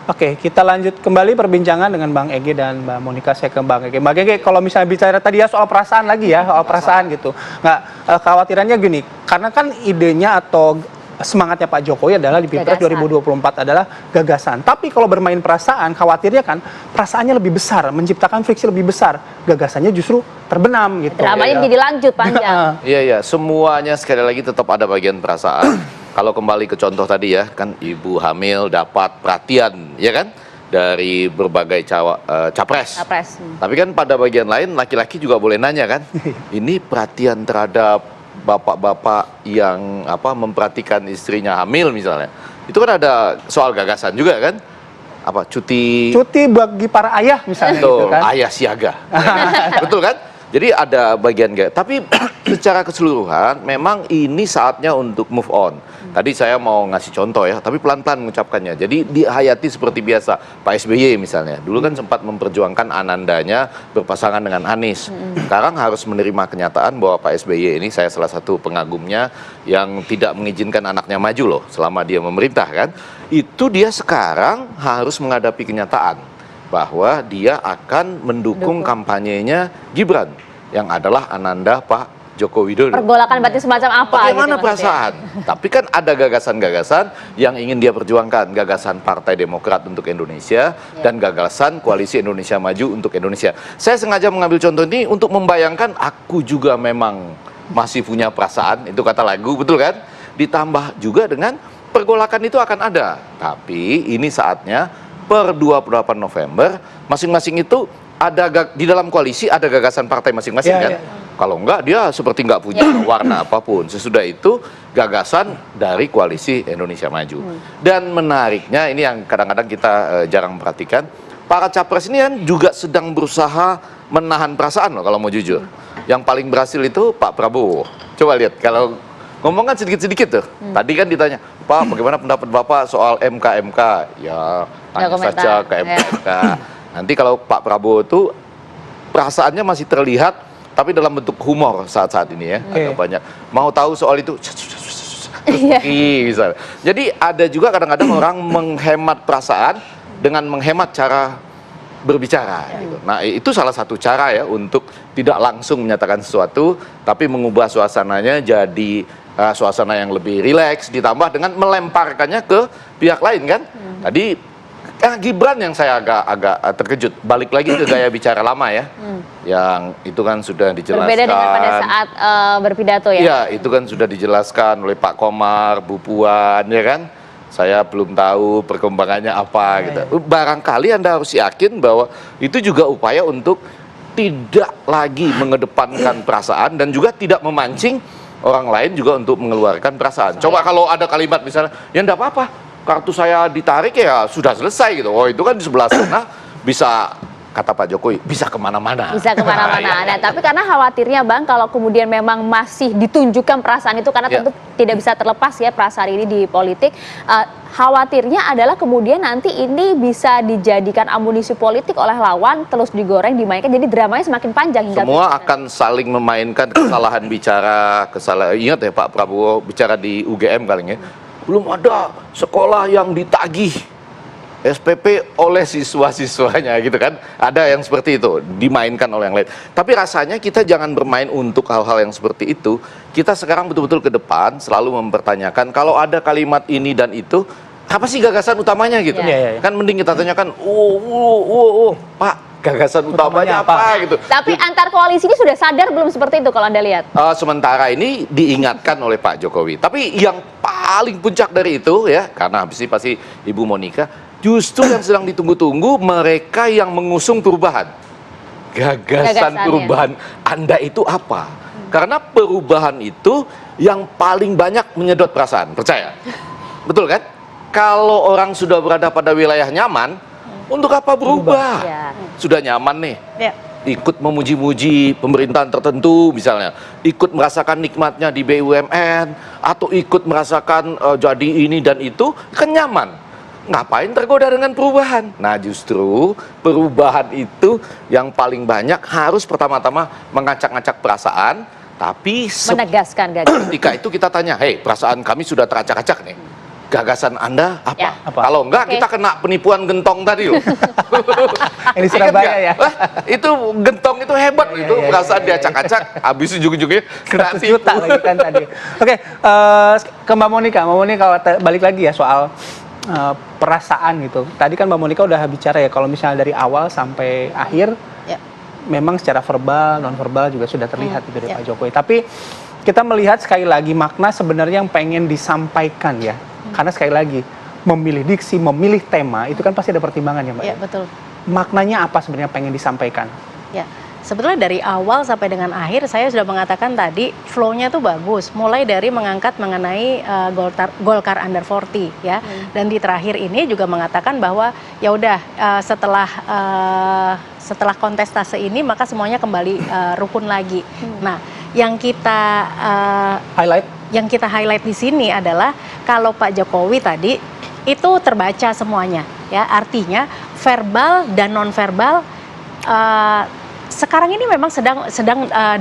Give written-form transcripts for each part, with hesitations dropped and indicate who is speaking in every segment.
Speaker 1: Oke, kita lanjut kembali perbincangan dengan Bang Ege dan Mbak Monika. Saya ke Bang Ege. Bang Ege, kalau misalnya bicara tadi ya soal perasaan lagi ya, soal perasaan gitu. Nggak, kekhawatirannya gini, karena kan idenya atau semangatnya Pak Jokowi adalah di Pilpres 2024 adalah gagasan. Tapi kalau bermain perasaan, khawatirnya kan perasaannya lebih besar, menciptakan friksi lebih besar. Gagasannya justru terbenam gitu.
Speaker 2: Dramanya jadi lanjut panjang.
Speaker 3: Iya, semuanya sekali lagi tetap ada bagian perasaan. Kalau kembali ke contoh tadi ya, kan ibu hamil dapat perhatian, ya kan, dari berbagai capres. Tapi kan pada bagian lain laki-laki juga boleh nanya kan, ini perhatian terhadap bapak-bapak yang memperhatikan istrinya hamil misalnya, itu kan ada soal gagasan juga kan, cuti
Speaker 1: bagi para ayah misalnya.
Speaker 3: Betul,
Speaker 1: gitu kan.
Speaker 3: ayah siaga, betul kan? Jadi ada bagian tapi secara keseluruhan memang ini saatnya untuk move on. Tadi saya mau ngasih contoh ya, tapi pelan-pelan mengucapkannya. Jadi dihayati seperti biasa. Pak SBY misalnya, dulu kan sempat memperjuangkan anandanya berpasangan dengan Anies. Sekarang harus menerima kenyataan bahwa Pak SBY ini, saya salah satu pengagumnya, yang tidak mengizinkan anaknya maju loh selama dia memerintah kan. Itu dia sekarang harus menghadapi kenyataan bahwa dia akan mendukung kampanyenya Gibran, yang adalah ananda Pak Joko Widodo.
Speaker 2: Pergolakan berarti semacam apa?
Speaker 3: Bagaimana
Speaker 2: gitu,
Speaker 3: perasaan? Tapi kan ada gagasan-gagasan yang ingin dia perjuangkan. Gagasan Partai Demokrat untuk Indonesia dan gagasan Koalisi Indonesia Maju untuk Indonesia. Saya sengaja mengambil contoh ini untuk membayangkan aku juga memang masih punya perasaan, itu kata lagu, betul kan? Ditambah juga dengan pergolakan itu akan ada. Tapi ini saatnya per 28 November masing-masing itu ada di dalam koalisi ada gagasan partai masing-masing kan. Kalau enggak dia seperti enggak punya warna apapun. Sesudah itu gagasan dari Koalisi Indonesia Maju. Dan menariknya ini yang kadang-kadang kita jarang perhatikan, para capres ini kan juga sedang berusaha menahan perasaan loh kalau mau jujur. Yang paling berhasil itu Pak Prabowo. Coba lihat kalau ngomong kan sedikit-sedikit tuh. Tadi kan ditanya, Pak bagaimana pendapat Bapak soal MK? Ya tanya saja ke MK. Nanti kalau Pak Prabowo itu perasaannya masih terlihat, tapi dalam bentuk humor saat-saat ini ya, agak banyak. Mau tahu soal itu, misalnya. Jadi ada juga kadang-kadang orang menghemat perasaan dengan menghemat cara berbicara. Gitu. Nah itu salah satu cara ya untuk tidak langsung menyatakan sesuatu, tapi mengubah suasananya jadi suasana yang lebih rileks, ditambah dengan melemparkannya ke pihak lain kan. Tadi Gibran yang saya agak terkejut, balik lagi ke gaya bicara lama ya, yang itu kan sudah dijelaskan.
Speaker 2: Berbeda dengan pada saat berpidato ya?
Speaker 3: Iya, itu kan sudah dijelaskan oleh Pak Komar, Bu Puan, ya kan? Saya belum tahu perkembangannya apa gitu. Barangkali Anda harus yakin bahwa itu juga upaya untuk tidak lagi mengedepankan perasaan dan juga tidak memancing orang lain juga untuk mengeluarkan perasaan. Coba kalau ada kalimat misalnya, ya enggak apa-apa, kartu saya ditarik ya sudah selesai gitu. Oh itu kan di sebelah sana bisa, kata Pak Jokowi, bisa kemana-mana.
Speaker 2: Bisa kemana-mana. Nah, tapi karena khawatirnya Bang, kalau kemudian memang masih ditunjukkan perasaan itu, karena tentu tidak bisa terlepas ya perasaan ini di politik, khawatirnya adalah kemudian nanti ini bisa dijadikan amunisi politik oleh lawan, terus digoreng, dimainkan, jadi dramanya semakin panjang. Hingga
Speaker 3: semua akan saling memainkan kesalahan bicara, ingat ya Pak Prabowo bicara di UGM kali ya, belum ada sekolah yang ditagih SPP oleh siswa-siswanya gitu kan. Ada yang seperti itu, dimainkan oleh yang lain. Tapi rasanya kita jangan bermain untuk hal-hal yang seperti itu. Kita sekarang betul-betul ke depan selalu mempertanyakan, kalau ada kalimat ini dan itu, apa sih gagasan utamanya gitu. Kan mending kita tanyakan, Pak, gagasan utamanya apa gitu.
Speaker 2: Tapi antar koalisi ini sudah sadar belum seperti itu kalau Anda lihat?
Speaker 3: Sementara ini diingatkan oleh Pak Jokowi. Tapi yang paling puncak dari itu ya, karena habis ini pasti Ibu Monika, justru yang sedang ditunggu-tunggu mereka yang mengusung perubahan. Gagasan perubahan Anda itu apa? Karena perubahan itu yang paling banyak menyedot perasaan, percaya. Betul kan? Kalau orang sudah berada pada wilayah nyaman, untuk apa berubah? Sudah nyaman nih. Ikut memuji-muji pemerintahan tertentu misalnya, ikut merasakan nikmatnya di BUMN, atau ikut merasakan jadi ini dan itu, kan nyaman. Ngapain tergoda dengan perubahan? Nah justru perubahan itu yang paling banyak harus pertama-tama mengacak-ngacak perasaan, tapi
Speaker 2: menegaskan gagasan.
Speaker 3: ketika itu kita tanya, hei perasaan kami sudah teracak-acak nih, gagasan Anda apa?
Speaker 2: Ya.
Speaker 1: Apa?
Speaker 3: Kalau enggak,
Speaker 2: Oke.
Speaker 3: kita kena penipuan gentong tadi loh.
Speaker 1: Yang di
Speaker 3: Ingat
Speaker 1: Surabaya
Speaker 3: nggak?
Speaker 1: ya.
Speaker 3: Wah, itu gentong itu hebat,
Speaker 1: Iya,
Speaker 3: itu
Speaker 1: iya,
Speaker 3: perasaan
Speaker 1: iya,
Speaker 3: dia
Speaker 1: iya.
Speaker 3: acak-acak, habis ujung-ujungnya kena
Speaker 1: 100 juta
Speaker 3: tipu.
Speaker 1: lagi kan tadi. Oke, ke Mbak Monica. Mbak Monica balik lagi ya soal perasaan gitu. Tadi kan Mbak Monica udah bicara ya kalau misalnya dari awal sampai akhir
Speaker 4: Ya.
Speaker 1: memang secara verbal, non verbal juga sudah terlihat itu dari
Speaker 4: ya.
Speaker 1: Pak Jokowi. Tapi kita melihat sekali lagi makna sebenarnya yang pengen disampaikan ya. Karena sekali lagi memilih diksi, memilih tema itu kan pasti ada pertimbangan ya Mbak.
Speaker 4: Ya, betul.
Speaker 1: Maknanya apa sebenarnya pengen disampaikan?
Speaker 4: Ya, sebetulnya dari awal sampai dengan akhir saya sudah mengatakan tadi flow-nya tuh bagus. Mulai dari mengangkat mengenai Golkar Under 40 ya. Dan di terakhir ini juga mengatakan bahwa ya udah setelah kontestasi ini maka semuanya kembali rukun lagi. Nah, yang kita
Speaker 1: Highlight?
Speaker 4: di sini adalah kalau Pak Jokowi tadi itu terbaca semuanya ya, artinya verbal dan non-verbal sekarang ini memang sedang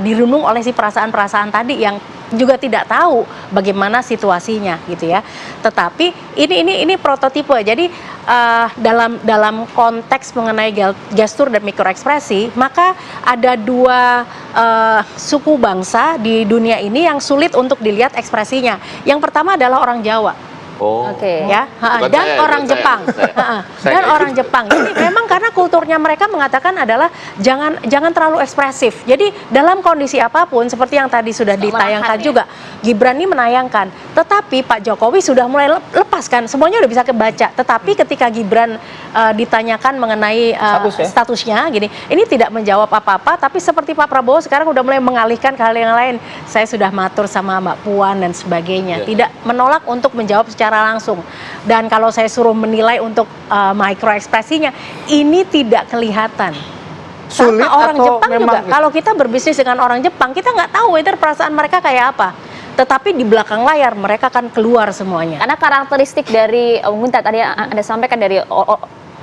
Speaker 4: dirunung oleh si perasaan-perasaan tadi yang juga tidak tahu bagaimana situasinya gitu ya. Tetapi ini prototipe. Jadi dalam konteks mengenai gestur dan mikroekspresi, maka ada dua suku bangsa di dunia ini yang sulit untuk dilihat ekspresinya. Yang pertama adalah orang Jawa.
Speaker 3: Oh.
Speaker 2: Oke.
Speaker 4: Ya,
Speaker 3: Bukan
Speaker 4: dan
Speaker 3: saya,
Speaker 4: orang
Speaker 3: bukan
Speaker 4: Jepang.
Speaker 3: saya. Saya
Speaker 4: Dan
Speaker 3: nggak
Speaker 4: orang
Speaker 3: ikut.
Speaker 4: Jepang. Jadi memang karena kulturnya mereka mengatakan adalah jangan terlalu ekspresif. Jadi dalam kondisi apapun seperti yang tadi sudah
Speaker 2: Suka
Speaker 4: ditayangkan
Speaker 2: menahan, ya?
Speaker 4: juga, Gibran ini menayangkan. Tetapi Pak Jokowi sudah mulai lepaskan, semuanya udah bisa kebaca. Tetapi ketika Gibran ditanyakan mengenai statusnya gini, ini tidak menjawab apa-apa, tapi seperti Pak Prabowo sekarang udah mulai mengalihkan ke hal yang lain. Saya sudah matur sama Mbak Puan dan sebagainya.
Speaker 3: Iya.
Speaker 4: Tidak menolak untuk menjawab secara langsung. Dan kalau saya suruh menilai untuk mikroekspresinya, ini tidak kelihatan.
Speaker 1: Sulit
Speaker 4: Sama orang
Speaker 1: atau
Speaker 4: Jepang
Speaker 1: memang
Speaker 4: juga. Kalau kita berbisnis dengan orang Jepang, kita nggak tahu whether perasaan mereka kayak apa. Tetapi di belakang layar mereka akan keluar semuanya.
Speaker 2: Karena karakteristik dari mungkin tadi Anda sampaikan dari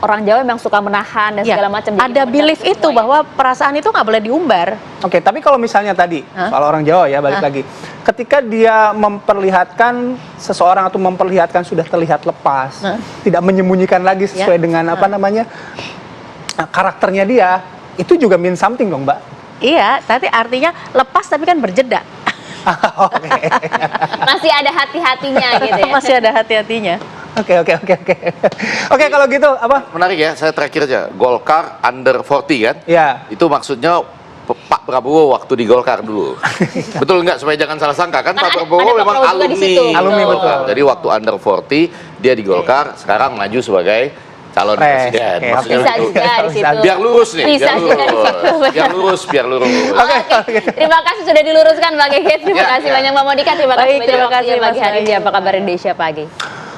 Speaker 2: orang Jawa memang suka menahan dan
Speaker 4: Ya,
Speaker 2: segala macam. Jadi
Speaker 4: ada
Speaker 2: memendam
Speaker 4: belief itu
Speaker 2: semuanya.
Speaker 4: bahwa perasaan itu nggak boleh diumbar.
Speaker 1: Oke, tapi kalau misalnya tadi soal orang Jawa ya balik lagi, ketika dia memperlihatkan seseorang atau memperlihatkan sudah terlihat lepas, tidak menyembunyikan lagi sesuai dengan apa namanya karakternya dia, itu juga mean something dong, Mbak.
Speaker 4: Iya, tapi artinya lepas tapi kan berjeda.
Speaker 1: Oke,
Speaker 2: Masih ada hati-hatinya gitu ya.
Speaker 4: Masih ada hati-hatinya.
Speaker 1: oke. Oke, kalau gitu apa?
Speaker 3: Menarik ya, saya terakhir aja. Golkar Under 40 kan?
Speaker 1: Ya,
Speaker 3: Itu maksudnya Pak Prabowo waktu di Golkar dulu. Betul nggak? Supaya jangan salah sangka kan,
Speaker 2: Kan
Speaker 3: Pak
Speaker 2: ada
Speaker 3: Prabowo
Speaker 2: Pak
Speaker 3: memang
Speaker 2: Prabowo juga di
Speaker 3: alumni.
Speaker 2: situ.
Speaker 1: Alumni,
Speaker 3: Golkar.
Speaker 1: betul.
Speaker 3: Jadi waktu Under 40 dia di Golkar, sekarang maju sebagai calon presiden.
Speaker 1: Oke,
Speaker 3: Maksudnya
Speaker 2: Bisa
Speaker 3: itu.
Speaker 2: juga di situ.
Speaker 3: Biar lurus nih,
Speaker 2: Bisa juga di situ.
Speaker 3: biar lurus.
Speaker 1: Oke.
Speaker 2: Terima kasih sudah diluruskan Mbak Gege. Terima
Speaker 3: Ya,
Speaker 2: kasih
Speaker 3: ya.
Speaker 2: banyak Mbak Monica. Terima kasih
Speaker 4: Baik,
Speaker 2: banyak
Speaker 4: terima
Speaker 2: waktunya
Speaker 4: kasih,
Speaker 2: pagi
Speaker 4: Mas
Speaker 2: hari ini.
Speaker 4: Bayu.
Speaker 2: Apa kabar Indonesia pagi?